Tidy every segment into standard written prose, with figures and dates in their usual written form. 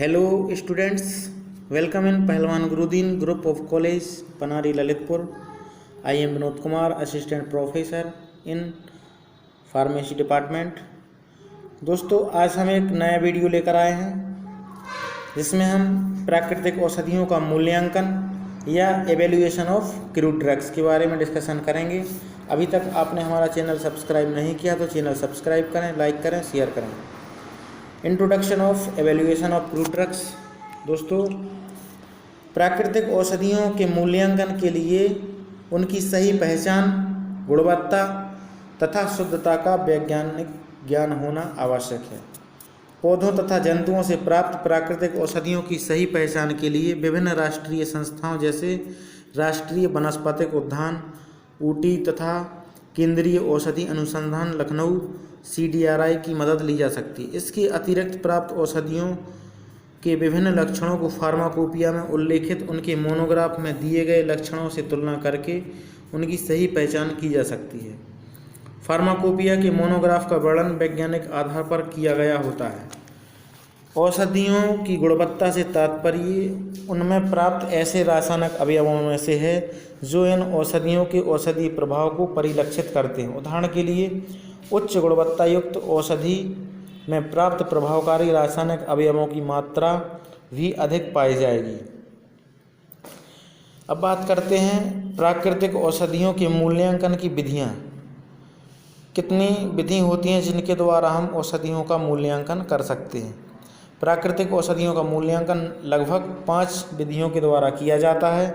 Hello students, welcome in Pahalwan Gurudeen group of college Panari Lalitpur. I am Vinod Kumar, assistant professor in pharmacy department. दोस्तों, आज हम एक नया वीडियो लेकर आए हैं जिसमें हम प्राकृतिक औषधियों का मूल्यांकन या एवेल्यूएशन ऑफ क्रूड ड्रग्स के बारे में डिस्कशन करेंगे। अभी तक आपने हमारा चैनल सब्सक्राइब नहीं किया तो चैनल सब्सक्राइब करें, लाइक करें, शेयर करें। Introduction of evaluation of crude drugs. दोस्तों, प्राकृतिक औषधियों के मूल्यांकन के लिए उनकी सही पहचान, गुणवत्ता तथा शुद्धता का वैज्ञानिक ज्ञान होना आवश्यक है। पौधों तथा जंतुओं से प्राप्त प्राकृतिक औषधियों की सही पहचान के लिए विभिन्न राष्ट्रीय संस्थाओं जैसे राष्ट्रीय वनस्पतिक उद्यान ऊटी तथा केंद्रीय औषधि अनुसंधान लखनऊ CDRI की मदद ली जा सकती है। इसके अतिरिक्त प्राप्त औषधियों के विभिन्न लक्षणों को फार्माकोपिया में उल्लेखित उनके मोनोग्राफ में दिए गए लक्षणों से तुलना करके उनकी सही पहचान की जा सकती है। फार्माकोपिया के मोनोग्राफ का वर्णन वैज्ञानिक आधार पर किया गया होता है। औषधियों की गुणवत्ता से तात्पर्य उनमें प्राप्त ऐसे रासायनिक अवयवों में से है जो इन औषधियों के औषधीय प्रभाव को परिलक्षित करते हैं। उदाहरण के लिए, उच्च गुणवत्ता युक्त औषधि में प्राप्त प्रभावकारी रासायनिक अवयवों की मात्रा भी अधिक पाई जाएगी। अब बात करते हैं प्राकृतिक औषधियों के मूल्यांकन की विधियां। कितनी विधि होती हैं जिनके द्वारा हम औषधियों का मूल्यांकन कर सकते हैं। प्राकृतिक औषधियों का मूल्यांकन लगभग 5 विधियों के द्वारा किया जाता है।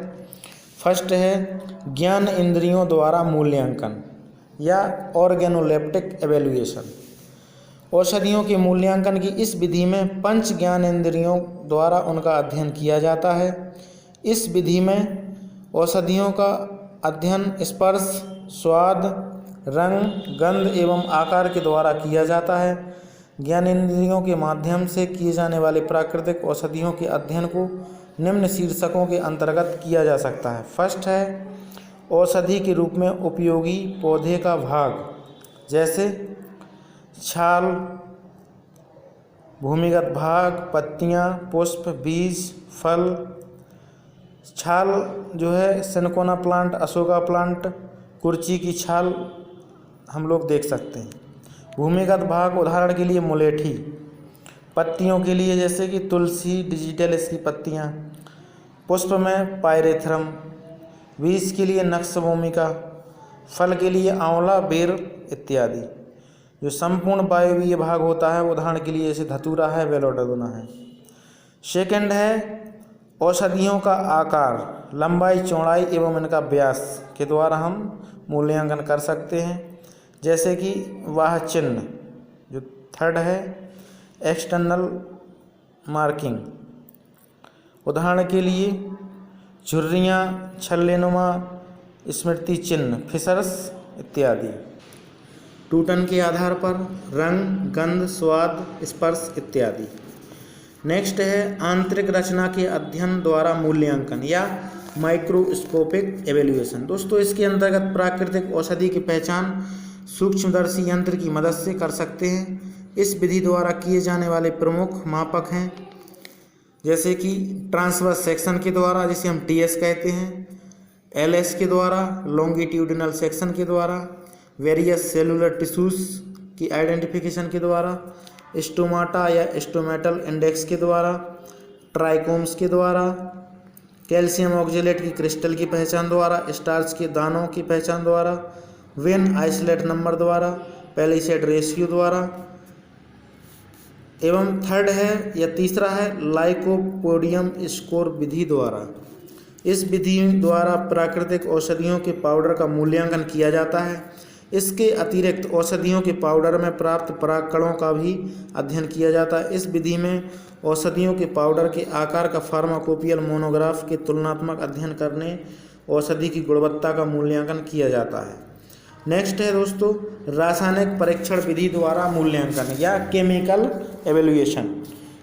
फर्स्ट है ज्ञान इंद्रियों द्वारा मूल्यांकन या ऑर्गेनोलेप्टिक एवेल्यूएशन। औषधियों के मूल्यांकन की इस विधि में पंच ज्ञान इंद्रियों द्वारा उनका अध्ययन किया जाता है। इस विधि में औषधियों का अध्ययन स्पर्श, स्वाद, रंग, गंध एवं आकार के द्वारा किया जाता है। ज्ञान इंद्रियों के माध्यम से किए जाने वाले प्राकृतिक औषधियों के अध्ययन को निम्न शीर्षकों के अंतर्गत किया जा सकता है। फर्स्ट है औषधि के रूप में उपयोगी पौधे का भाग, जैसे छाल, भूमिगत भाग, पत्तियां, पुष्प, बीज, फल। छाल जो है सिनकोना प्लांट, अशोका प्लांट, कुर्ची की छाल हम लोग देख सकते हैं। भूमिगत भाग उदाहरण के लिए मुलेठी। पत्तियों के लिए जैसे कि तुलसी, डिजिटल की पत्तियां। पुष्प में पायरेथ्रम। बीज के लिए नक्स भूमिका। फल के लिए आंवला, बेर इत्यादि। जो संपूर्ण वायवीय भाग होता है उदाहरण के लिए जैसे धतूरा है, बेलोडोना है। सेकंड है औषधियों का आकार, लंबाई, चौड़ाई एवं इनका व्यास के द्वारा हम मूल्यांकन कर सकते हैं, जैसे कि वाह चिन्ह। जो थर्ड है एक्सटर्नल मार्किंग। उदाहरण के लिए झुर्रियाँ, छल्लेनुमा, स्मृति चिन्ह, फिशर्स इत्यादि। टूटन के आधार पर रंग, गंध, स्वाद, स्पर्श इत्यादि। नेक्स्ट है आंतरिक रचना के अध्ययन द्वारा मूल्यांकन या माइक्रोस्कोपिक एवेल्यूएशन। दोस्तों, इसके अंतर्गत प्राकृतिक औषधि की पहचान सूक्ष्मदर्शी यंत्र की मदद से कर सकते हैं। इस विधि द्वारा किए जाने वाले प्रमुख मापक हैं जैसे कि ट्रांसवर्स सेक्शन के द्वारा, जिसे हम TS कहते हैं, LS के द्वारा, लॉन्गिट्यूडिनल सेक्शन के द्वारा, वेरियस सेलुलर टिश्यूज की आइडेंटिफिकेशन के द्वारा, स्टोमाटा या स्टोमेटल इंडेक्स के द्वारा, ट्राइकोम्स के द्वारा, कैल्शियम ऑक्जेलेट की क्रिस्टल की पहचान द्वारा, स्टार्च के दानों की पहचान द्वारा, वेन आइसोलेट नंबर द्वारा, पैलिसेड रेशियो द्वारा। एवं थर्ड है या तीसरा है लाइकोपोडियम स्कोर विधि द्वारा। इस विधि द्वारा प्राकृतिक औषधियों के पाउडर का मूल्यांकन किया जाता है। इसके अतिरिक्त औषधियों के पाउडर में प्राप्त परागकणों का भी अध्ययन किया जाता है। इस विधि में औषधियों के पाउडर के आकार का फार्माकोपियल मोनोग्राफ के तुलनात्मक अध्ययन करने औषधि की गुणवत्ता का मूल्यांकन किया जाता है। नेक्स्ट है दोस्तों रासायनिक परीक्षण विधि द्वारा मूल्यांकन या केमिकल एवेल्यूएशन।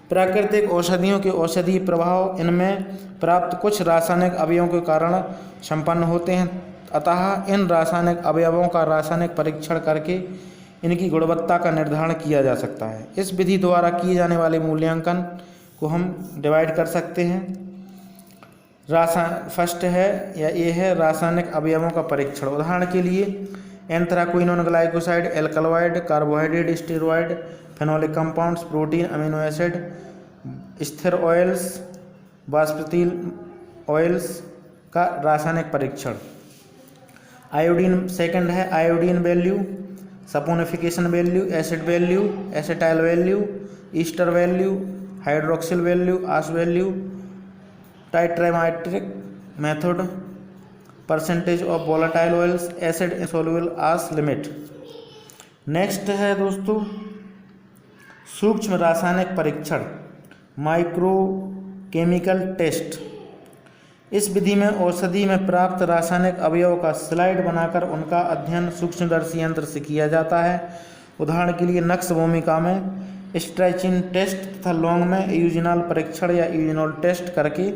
प्राकृतिक औषधियों के औषधीय प्रभाव इनमें प्राप्त कुछ रासायनिक अवयवों के कारण संपन्न होते हैं, अतः इन रासायनिक अवयवों का रासायनिक परीक्षण करके इनकी गुणवत्ता का निर्धारण किया जा सकता है। इस विधि द्वारा किए जाने वाले मूल्यांकन को हम डिवाइड कर सकते हैं। फर्स्ट है या ए है रासायनिक अवयवों का परीक्षण। उदाहरण के लिए anthraquinone glycoside, alkaloid, carbohydrate, steroid, phenolic compounds, protein, amino acid, स्थिर ऑयल्स, वाष्पशील ऑयल्स का रासायनिक परीक्षण। आयोडीन सेकंड है iodine value, saponification value, acid value, acetyl value, ester value, hydroxyl value, ash value, titrimetric method, percentage of volatile oils, acid insoluble ash limit. Next है दोस्तों सूक्ष्म रासायनिक परीक्षण, माइक्रोकेमिकल टेस्ट। इस विधि में औषधि में प्राप्त रासायनिक अवयव का स्लाइड बनाकर उनका अध्ययन सूक्ष्मदर्शी यंत्र से किया जाता है। उदाहरण के लिए नक्स भूमिका में स्ट्रेचिन टेस्ट तथा लौंग में यूजिनॉल परीक्षण या यूजिनॉल टेस्ट करके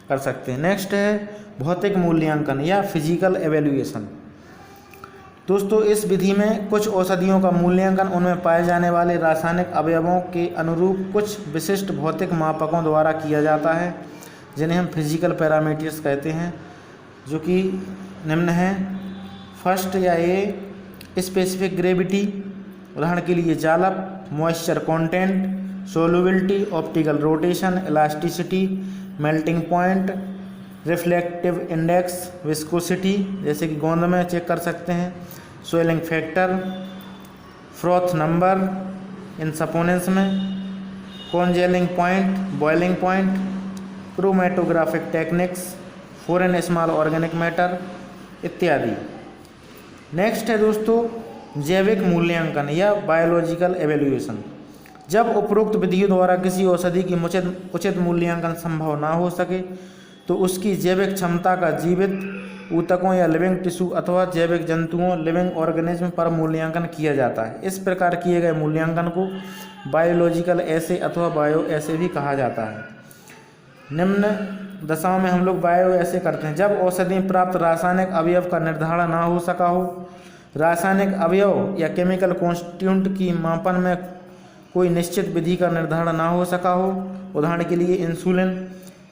कर सकते हैं। नेक्स्ट है भौतिक मूल्यांकन या फिजिकल एवेल्यूएशन। दोस्तों इस विधि में कुछ औषधियों का मूल्यांकन उनमें पाए जाने वाले रासायनिक अवयवों के अनुरूप कुछ विशिष्ट भौतिक मापकों द्वारा किया जाता है, जिन्हें हम फिजिकल पैरामीटर्स कहते हैं, जो कि निम्न हैं। फर्स्ट या ए स्पेसिफिक ग्रेविटी, उदाहरण के लिए jalap, moisture content, solubility, optical rotation, elasticity, melting point, reflective index, viscosity जैसे कि गोंद में चेक कर सकते हैं, swelling factor, froth number in saponins में, congealing point, boiling point, chromatographic techniques, foreign small organic matter इत्यादि। नेक्स्ट है दोस्तों जैविक मूल्यांकन या बायोलॉजिकल एवेल्यूएशन। जब उपरोक्त विधियों द्वारा किसी औषधि की उचित मूल्यांकन संभव ना हो सके तो उसकी जैविक क्षमता का जीवित ऊतकों या लिविंग टिश्यू अथवा जैविक जंतुओं लिविंग ऑर्गेनिज्म पर मूल्यांकन किया जाता है। इस प्रकार किए गए मूल्यांकन को बायोलॉजिकल एसे अथवा बायो एसे भी कहा जाता है। निम्न दशाओं में हम लोग बायो एसे करते हैं जब औषधि में प्राप्त रासायनिक अवयव का निर्धारण ना हो सका हो, रासायनिक अवयव या केमिकल कॉन्स्टिट्यूएंट की मापन में कोई निश्चित विधि का निर्धारण ना हो सका हो। उदाहरण के लिए इंसुलिन,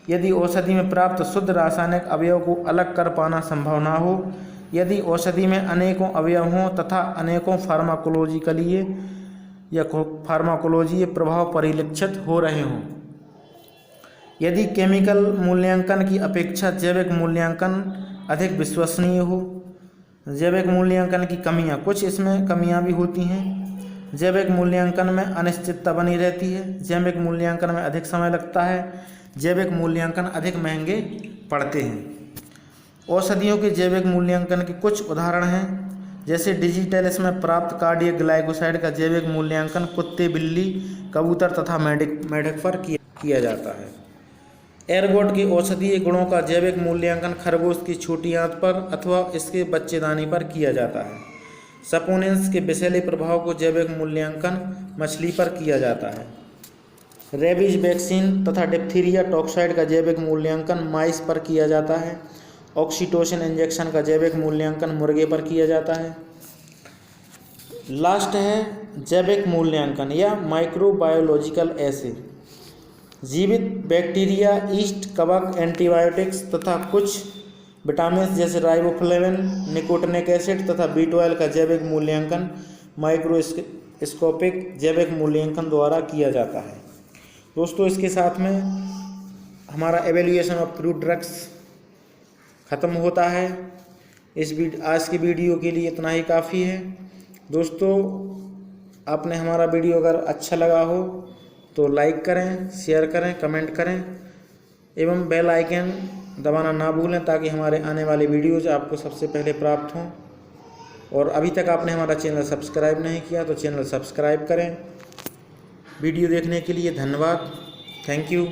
यदि औषधि में प्राप्त शुद्ध रासायनिक अवयव को अलग कर पाना संभव ना हो, यदि औषधि में अनेकों अवयव हों तथा अनेकों फार्माकोलॉजीय प्रभाव परिलक्षित हो रहे हों, यदि केमिकल मूल्यांकन की अपेक्षा जैविक मूल्यांकन अधिक विश्वसनीय हो। जैविक मूल्यांकन की कमियां, कुछ इसमें कमियां भी होती हैं। जैविक मूल्यांकन में अनिश्चितता बनी रहती है, जैविक मूल्यांकन में अधिक समय लगता है, जैविक मूल्यांकन अधिक महंगे पड़ते हैं। औषधियों के जैविक मूल्यांकन के कुछ उदाहरण हैं, जैसे डिजिटेलिस में प्राप्त कार्डियक ग्लाइकोसाइड का जैविक मूल्यांकन कुत्ते, बिल्ली, कबूतर तथा मेढक पर किया जाता है। एर्गोट के औषधीय गुणों का जैविक मूल्यांकन खरगोश की छोटी आंत पर अथवा इसके बच्चेदानी पर किया जाता है। सपोनेंस के विषैले प्रभाव को जैविक मूल्यांकन मछली पर किया जाता है। रेबीज वैक्सीन तथा डिप्थीरिया टॉक्साइड का जैविक मूल्यांकन माइस पर किया जाता है। ऑक्सीटोसिन इंजेक्शन का जैविक मूल्यांकन मुर्गे पर किया जाता है। लास्ट है जैविक मूल्यांकन या माइक्रोबायोलॉजिकल एसे। जीवित बैक्टीरिया, ईस्ट, कवक, एंटीबायोटिक्स तथा कुछ विटामिन जैसे राइबोफ्लेविन, निकोटिनिक एसिड तथा B12 का जैविक मूल्यांकन माइक्रोस्कोपिक जैविक मूल्यांकन द्वारा किया जाता है। दोस्तों इसके साथ में हमारा एवेल्यूएशन ऑफ फ्रूट ड्रग्स ख़त्म होता है। आज की वीडियो के लिए इतना ही काफ़ी है। दोस्तों आपने हमारा वीडियो अगर अच्छा लगा हो तो लाइक करें, शेयर करें, कमेंट करें एवं बेल आइकन दबाना ना भूलें ताकि हमारे आने वाले वीडियोज़ आपको सबसे पहले प्राप्त हों। और अभी तक आपने हमारा चैनल सब्सक्राइब नहीं किया तो चैनल सब्सक्राइब करें। वीडियो देखने के लिए धन्यवाद। Thank you.